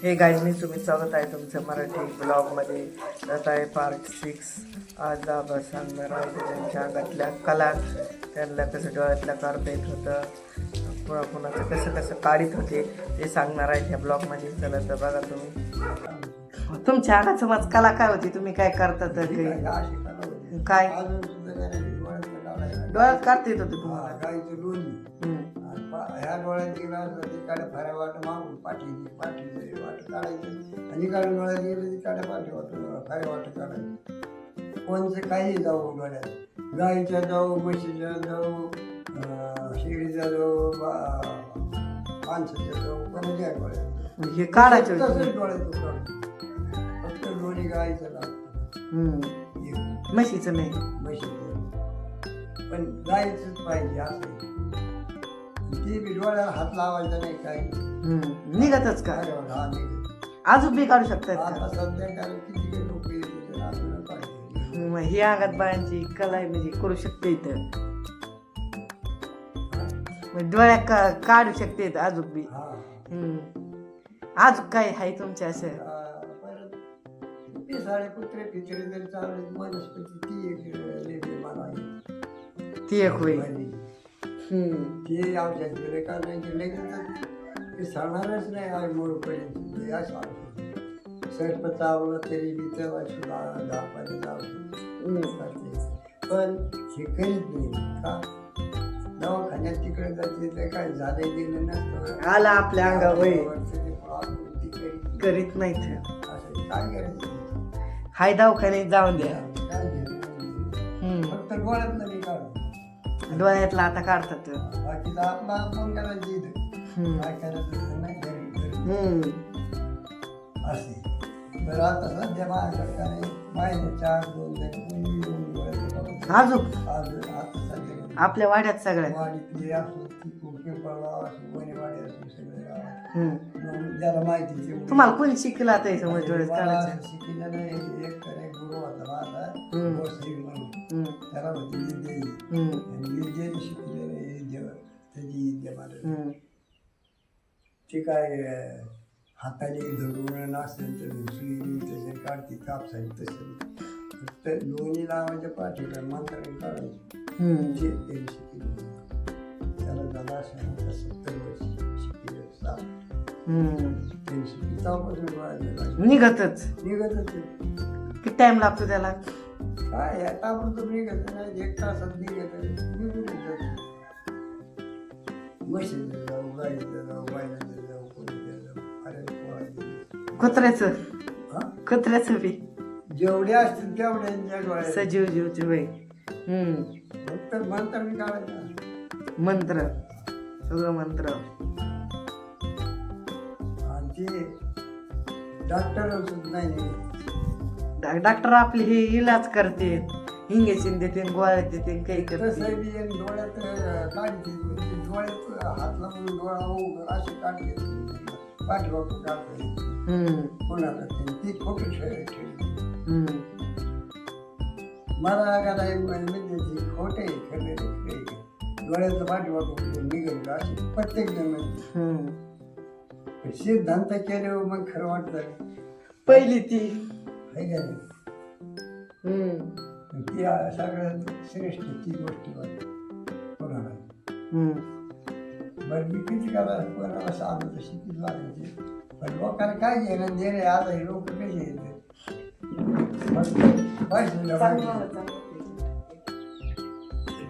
हे गाईजनी तुम्ही स्वागत आहे तुमचं मराठी ब्लॉगमध्ये. त्यात आहे पार्ट 6. आज आबा सांगणार आहे त्यांच्या अंगातल्या कला, त्यांना कसं डोळ्यातलं काढता येत होतं, कुणाचं कसं कसं काढीत होते ते सांगणार आहे त्या ब्लॉगमध्ये. चला तर बघा तुम्ही तुमच्या अंगाचं माझ कला काय होती, तुम्ही काय करता तर काय डोळ्यात काढता येत होते तुम्हाला? गाईचं लोणी ह्या डोळ्यात गेला तिकडे फऱ्या वाट मागून पाठी वाट काढायचं आणि इकडे डोळ्यात गेलं तिकडे पाठी वाट फऱ्या वाट काढायचं. कोणचं काही जाऊ डोळ्यात, गाईच्या जाऊ, म्हशीच्या जाऊ, शेळीच्या जाऊ, माणसाच्या जाऊ, कोणाच्या डोळ्यात हे काढायचं तसंच डोळ्यात काढतो. फक्त लोणी गाईचं लागतं, म्हशीचं नाही. म्हशीचं पण गाईचंच पाहिजे असं. ती बी डोळ्याला हात लावायचा नाही काही, निघतच का? हा निघत. अजून बी काढू शकतात आता सध्या कारण किती लोक येते अजून पाहिजे. का? ही अंगात बायांची कला आहे म्हणजे करू शकते इथं, डोळ्यात काढू शकते अजून बी. अजून काय आहे तुमच्या असं? परत पिसाळे कुत्रे पित्रे जर चालले वनस्पती ती एक लेबी मला ती एक होईल. ते औषध दिले का नाही दिले ते सांगणारच नाही आहे मोडपर्यंत. असं औषध सर्प चावलं तरी बी तर दापायला पण हे करीत नाही का? दवाखान्यात तिकडे जाते ते काय झालंय दिलं नसतं, आला आपल्या अंगावर करीत नाही. असं काय करायचं? हाय दवाखान्यात जाऊन द्या. काय फक्त डोळ्यातलं मी काढतो, डोळ्यातला आता काढतात. बाकीचा आपला फोन करायची इथं काय करायचं नाही घरी असे. बरं आता सध्या माझ्याकडे काय महिन्यात 4-2 अजून आता सध्या आपल्या वाड्यात सगळ्या वाडीतली असो पेपरला असो वनेवाडी असो सगळं ज्याला माहिती तुम्हाला कोणी शिकला आता समज डोळ्यात काढायचं? शिकलेलं नाही. एक तर एक गुरु होता माझा गोसावी म्हणून, त्याला होती विद्या आणि विद्येने शिकलेलं त्याची विद्या मला ते काय हाताने धरून असेल तर सुई तसे काढते कापसाची तसं फक्त लोणी लावायच्या पाठीला मंत्राने काढायची. ते त्यांनी शिकले. त्याला झाला असं 70 वर्ष शिकले त्यांनी शिकले तेव्हापासून निघतच निघतच. किती टाइम लागतो त्याला? काय आता आपण तो निघत नाही, 1 तासात निघत निघून जातो. म्हशीचं जाऊ, गाईचं जाऊ, बैलाचं जाऊ, कोणीचं जाऊ, अरे कुत्र्याचं कुत्र्याचं बी जेवढे असतील तेवढ्यांच्या डोळ्यात सजीव जीवची वय. फक्त मंत्र मी काढायचा मंत्र, सगळं मंत्र. आणि ते डॉक्टर नाही, डॉक्टर आपले हे इलाज करते, इंजेक्शन देते, गोळ्या देते, काही करते. तसं बी डोळ्यात काढते, डोळ्यात हात लावून डोळा असे काढते, पाठीवाकून काढते कोणाला ती खोटी ठेवली. मला काय म्हणजे खोटे खरे डोळ्याचं पाठीवाकून निघेल असे प्रत्येक जण सिद्धांत केल्यावर मग खरं वाटतं. पहिली ती आहे का नाही? ती सगळ्यात श्रेष्ठ ती गोष्टी कोणाला बरं मी किती करा कोणाला सांगतो शिकीच लागायचे. पण लोकांना काय घेणं देणे आता हे लोक कसे येते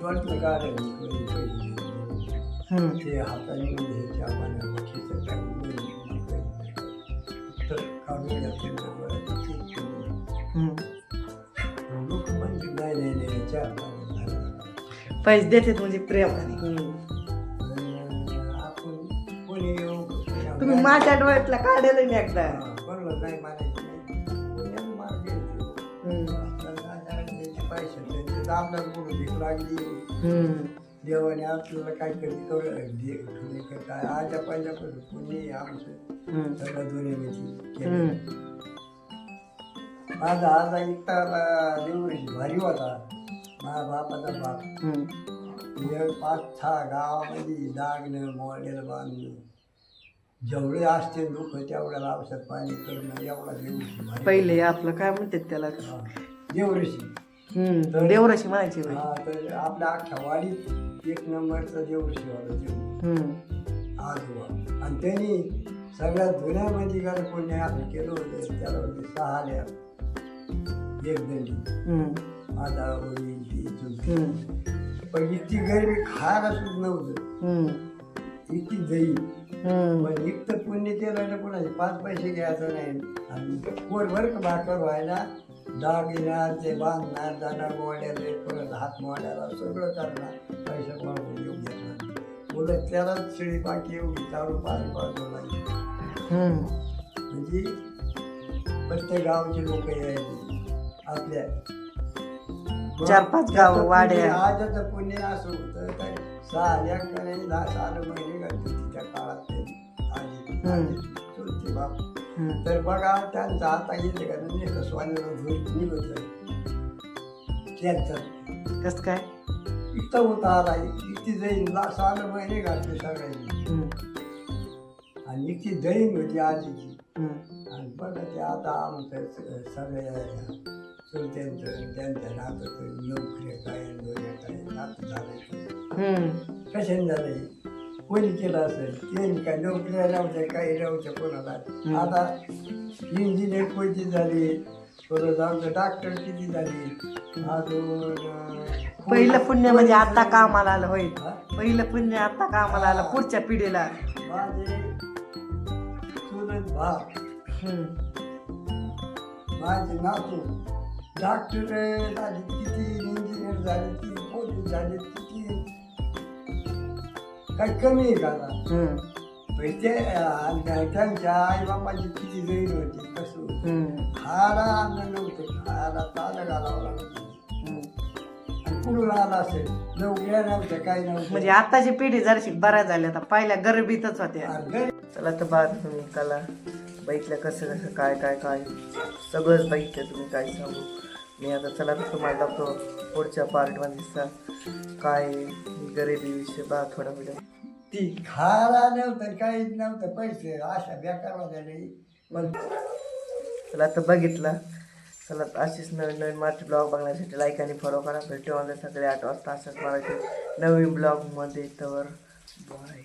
डोळ्यातलं गाड्या ते हाताने घ्यायचे आम्हाला काढून लोक म्हणजे नाही पैसे देतात म्हणजे प्रेम. आपण कोणी तुम्ही माझ्या डोळ्यातला काढायला नाही एकदा. बरोबर नाही मानायचं नाही, मार्ग पैसे आपल्याला कुठं भीक लागली देवाने आपल्याला काहीतरी काय आजा पहिल्यापासून कोणी आमचं सगळं दोन्ही माझा आजा इतका दिवस भारी होता. माझ्या बापाचा बाप 5-6 गावामध्ये दागणं मोडेल बांधणं जेवढे असते दुःख तेवढ्याला औषध पाणी करणं एवढा देवऋषी पहिले आपलं काय म्हणतात त्याला देवऋषी देवराशी म्हणायची बाई. हा तर आपल्या अख्ख्या वाडीत एक नंबरचा देवऋषी होता देव आजोबा. आणि त्यांनी सगळ्या दुनियामध्ये काय कोणी असं केलं होतं त्याला होते 6 लेर एक दंडी आता होईल ती चुलती. पण इतकी गरिबी खायला सुद्धा नव्हतं इतकी दही. पण इतकं पुण्य केलं ना कोणाचे 5 पैसे घ्यायचं नाही. आणि पोरभर भाकर व्हायला दागिना ते बांधणार दाना मोड्याला परत हात मोड्याला सगळं करणार पैसा कोणाकडून येऊ घेतला बोलत त्यालाच शिळी बाकी एवढी चालू पाणी पाजू लागली. म्हणजे प्रत्येक गावचे लोक यायचे आपल्या 4-5 गाव वाड्या. आजचं पुण्य असं होतं काय 6 लेकरांनी 10 महिने घातले तिच्या काळात आजी चुलती बाप. तर बघा त्यांचा आता येते का नाही स्वामीला निघत कॅन्सर कसं काय इथं होता आला इतकी जाईन 6 महिने घातले सगळ्यांनी. आणि इतकी जैन होती आजीची. आणि बघा ते आता आमचं सगळ्या चुलत्यांचं त्यांच्या नातं नोकऱ्या काय दोन्या काय नातं झालं कशाने झालं कोणी केलं असेल त्यांनी काय नोकऱ्या नव्हत्या काही नव्हत्या कोणाला. आता इंजिनियर कोणती झाली परत आमचं डॉक्टर किती झाली अजून पहिलं पुण्य म्हणजे आता कामाला आलं होईल. पहिलं पुण्य आता कामाला आलं पुढच्या पिढीला. माझे चुलत भाव माझे नातू डॉक्टर झाले किती इंजिनियर झाले किती पोलीस झाले किती काही कमी आहे का ते त्यांच्या आईबापाची किती जैन होती कसं होतं खायला अन्न नव्हतं खायला तालं घालावं लागत आणि कुठून आला असेल नोकऱ्या नव्हत्या काही नव्हतं. म्हणजे आताची पिढी जराशी बऱ्या झाल्या आता पहिल्या गरिबीतच होत्या. चला तर बाद तुम्ही कला बघितलं कसं कसं काय काय काय सगळंच बघितलं तुम्ही काय सांगू मी आता. चला तर तुम्हाला दाखवतो पुढच्या पार्टमध्ये काय गरिबी विषय बा थोडा व्हिडिओ. ती खायला नव्हतं काहीच नव्हतं पैसे अशा बेकार झाले. पण चला आता बघितलं. चला अशीच नवीन नवीन मराठी ब्लॉग बघण्यासाठी लाईक आणि फॉलो करा. भेटू सकाळी 8 वाजता असंच मराठी नवीन ब्लॉगमध्ये. तर बाय.